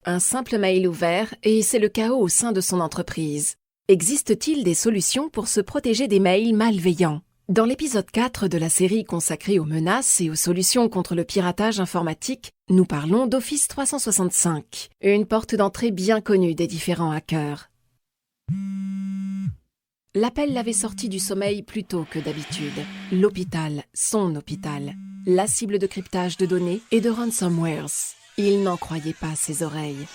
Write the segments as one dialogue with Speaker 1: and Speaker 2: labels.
Speaker 1: Un simple mail ouvert et c'est le chaos au sein de son entreprise. Existe-t-il des solutions pour se protéger des mails malveillants? Dans l'épisode 4 de la série consacrée aux menaces et aux solutions contre le piratage informatique, nous parlons d'Office 365, une porte d'entrée bien connue des différents hackers. L'appel l'avait sorti du sommeil plus tôt que d'habitude. L'hôpital, son hôpital, la cible de cryptage de données et de ransomwares. Il n'en croyait pas ses oreilles.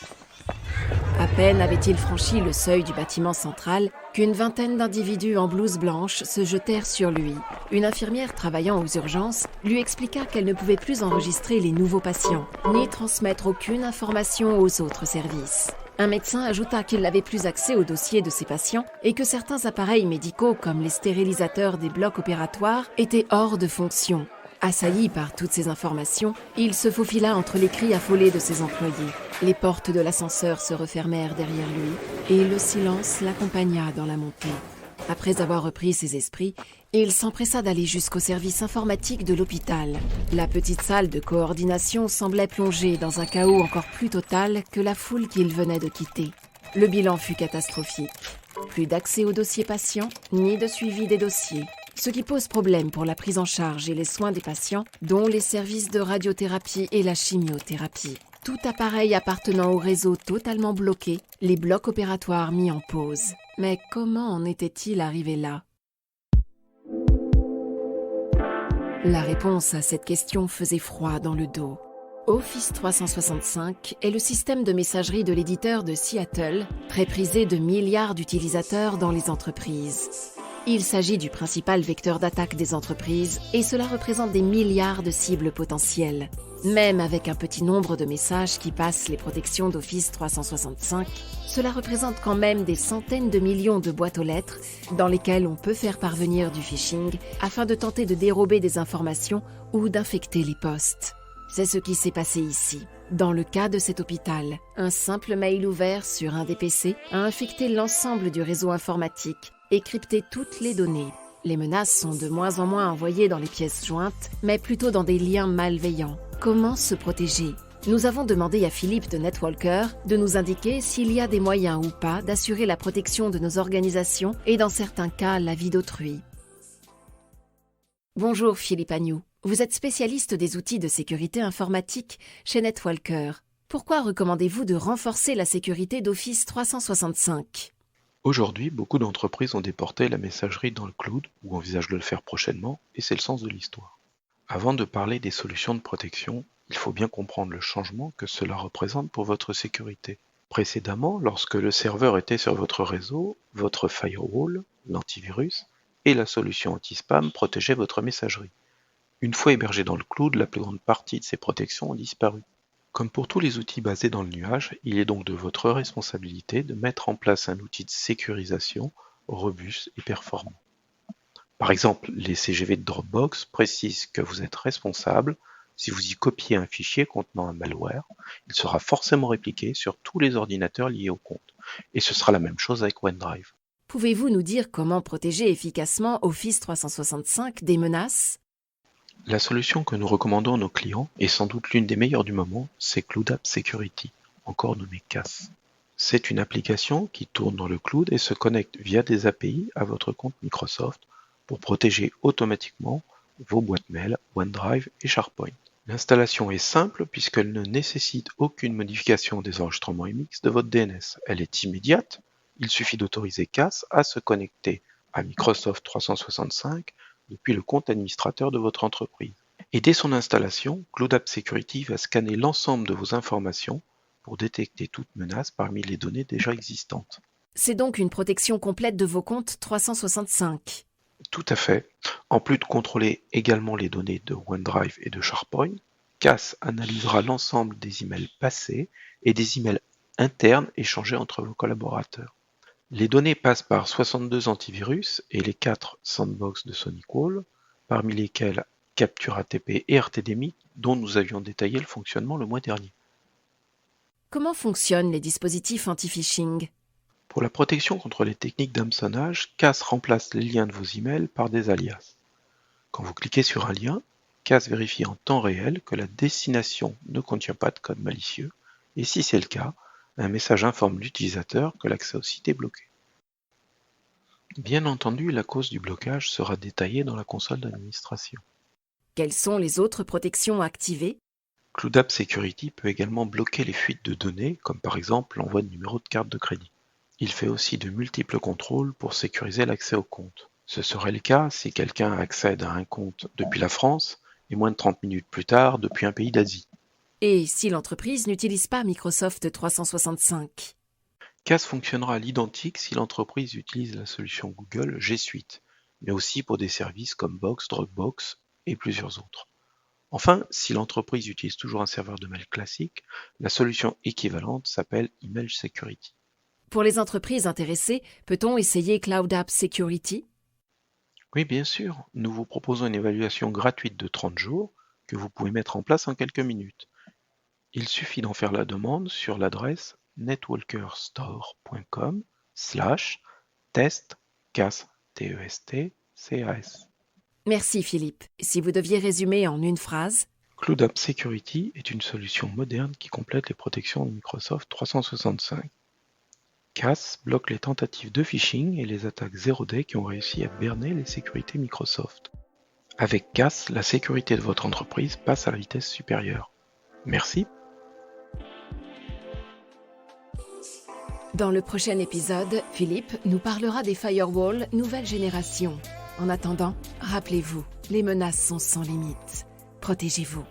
Speaker 1: À peine avait-il franchi le seuil du bâtiment central qu'une vingtaine d'individus en blouse blanche se jetèrent sur lui. Une infirmière travaillant aux urgences lui expliqua qu'elle ne pouvait plus enregistrer les nouveaux patients, ni transmettre aucune information aux autres services. Un médecin ajouta qu'il n'avait plus accès au dossier de ses patients et que certains appareils médicaux comme les stérilisateurs des blocs opératoires étaient hors de fonction. Assailli par toutes ces informations, il se faufila entre les cris affolés de ses employés. Les portes de l'ascenseur se refermèrent derrière lui et le silence l'accompagna dans la montée. Après avoir repris ses esprits, il s'empressa d'aller jusqu'au service informatique de l'hôpital. La petite salle de coordination semblait plongée dans un chaos encore plus total que la foule qu'il venait de quitter. Le bilan fut catastrophique. Plus d'accès aux dossiers patients, ni de suivi des dossiers. Ce qui pose problème pour la prise en charge et les soins des patients, dont les services de radiothérapie et la chimiothérapie. Tout appareil appartenant au réseau totalement bloqué, les blocs opératoires mis en pause. Mais comment en était-il arrivé là? La réponse à cette question faisait froid dans le dos. Office 365 est le système de messagerie de l'éditeur de Seattle, très prisé de milliards d'utilisateurs dans les entreprises. Il s'agit du principal vecteur d'attaque des entreprises et cela représente des milliards de cibles potentielles. Même avec un petit nombre de messages qui passent les protections d'Office 365, cela représente quand même des centaines de millions de boîtes aux lettres dans lesquelles on peut faire parvenir du phishing afin de tenter de dérober des informations ou d'infecter les postes. C'est ce qui s'est passé ici. Dans le cas de cet hôpital, un simple mail ouvert sur un des PC a infecté l'ensemble du réseau informatique et crypté toutes les données. Les menaces sont de moins en moins envoyées dans les pièces jointes, mais plutôt dans des liens malveillants. Comment se protéger? Nous avons demandé à Philippe de NetWalker de nous indiquer s'il y a des moyens ou pas d'assurer la protection de nos organisations et dans certains cas la vie d'autrui. Bonjour Philippe Agnew, vous êtes spécialiste des outils de sécurité informatique chez NetWalker. Pourquoi recommandez-vous de renforcer la sécurité d'Office 365 ?
Speaker 2: Aujourd'hui, beaucoup d'entreprises ont déporté la messagerie dans le cloud ou envisagent de le faire prochainement, et c'est le sens de l'histoire. Avant de parler des solutions de protection, il faut bien comprendre le changement que cela représente pour votre sécurité. Précédemment, lorsque le serveur était sur votre réseau, votre firewall, l'antivirus, et la solution anti-spam protégeaient votre messagerie. Une fois hébergé dans le cloud, la plus grande partie de ces protections ont disparu. Comme pour tous les outils basés dans le nuage, il est donc de votre responsabilité de mettre en place un outil de sécurisation robuste et performant. Par exemple, les CGV de Dropbox précisent que vous êtes responsable si vous y copiez un fichier contenant un malware. Il sera forcément répliqué sur tous les ordinateurs liés au compte. Et ce sera la même chose avec OneDrive.
Speaker 1: Pouvez-vous nous dire comment protéger efficacement Office 365 des menaces ?
Speaker 2: La solution que nous recommandons à nos clients, et sans doute l'une des meilleures du moment, c'est Cloud App Security, encore nommé CAS. C'est une application qui tourne dans le cloud et se connecte via des API à votre compte Microsoft pour protéger automatiquement vos boîtes mail, OneDrive et SharePoint. L'installation est simple puisqu'elle ne nécessite aucune modification des enregistrements MX de votre DNS. Elle est immédiate, il suffit d'autoriser CAS à se connecter à Microsoft 365 depuis le compte administrateur de votre entreprise. Et dès son installation, Cloud App Security va scanner l'ensemble de vos informations pour détecter toute menace parmi les données déjà existantes.
Speaker 1: C'est donc une protection complète de vos comptes 365.
Speaker 2: Tout à fait. En plus de contrôler également les données de OneDrive et de SharePoint, CAS analysera l'ensemble des emails passés et des emails internes échangés entre vos collaborateurs. Les données passent par 62 antivirus et les 4 sandbox de SonicWall, parmi lesquels Capture ATP et RTDMI, dont nous avions détaillé le fonctionnement le mois dernier.
Speaker 1: Comment fonctionnent les dispositifs anti-phishing ?
Speaker 2: Pour la protection contre les techniques d'hameçonnage, CAS remplace les liens de vos emails par des alias. Quand vous cliquez sur un lien, CAS vérifie en temps réel que la destination ne contient pas de code malicieux Et si c'est le cas, un message informe l'utilisateur que l'accès au site est bloqué. Bien entendu, la cause du blocage sera détaillée dans la console d'administration.
Speaker 1: Quelles sont les autres protections activées?
Speaker 2: Cloud App Security peut également bloquer les fuites de données, comme par exemple l'envoi de numéros de carte de crédit. Il fait aussi de multiples contrôles pour sécuriser l'accès au compte. Ce serait le cas si quelqu'un accède à un compte depuis la France et moins de 30 minutes plus tard depuis un pays d'Asie.
Speaker 1: Et si l'entreprise n'utilise pas Microsoft 365?
Speaker 2: CAS fonctionnera à l'identique si l'entreprise utilise la solution Google G Suite, mais aussi pour des services comme Box, Dropbox et plusieurs autres. Enfin, si l'entreprise utilise toujours un serveur de mail classique, la solution équivalente s'appelle Email Security.
Speaker 1: Pour les entreprises intéressées, peut-on essayer Cloud App Security?
Speaker 2: Oui, bien sûr, nous vous proposons une évaluation gratuite de 30 jours que vous pouvez mettre en place en quelques minutes. Il suffit d'en faire la demande sur l'adresse netwalkerstore.com/test-cas.
Speaker 1: Merci Philippe. Si vous deviez résumer en une phrase?
Speaker 2: Cloud App Security est une solution moderne qui complète les protections de Microsoft 365. CAS bloque les tentatives de phishing et les attaques 0-day qui ont réussi à berner les sécurités Microsoft. Avec CAS, la sécurité de votre entreprise passe à la vitesse supérieure. Merci.
Speaker 1: Dans le prochain épisode, Philippe nous parlera des firewalls nouvelle génération. En attendant, rappelez-vous, les menaces sont sans limite. Protégez-vous.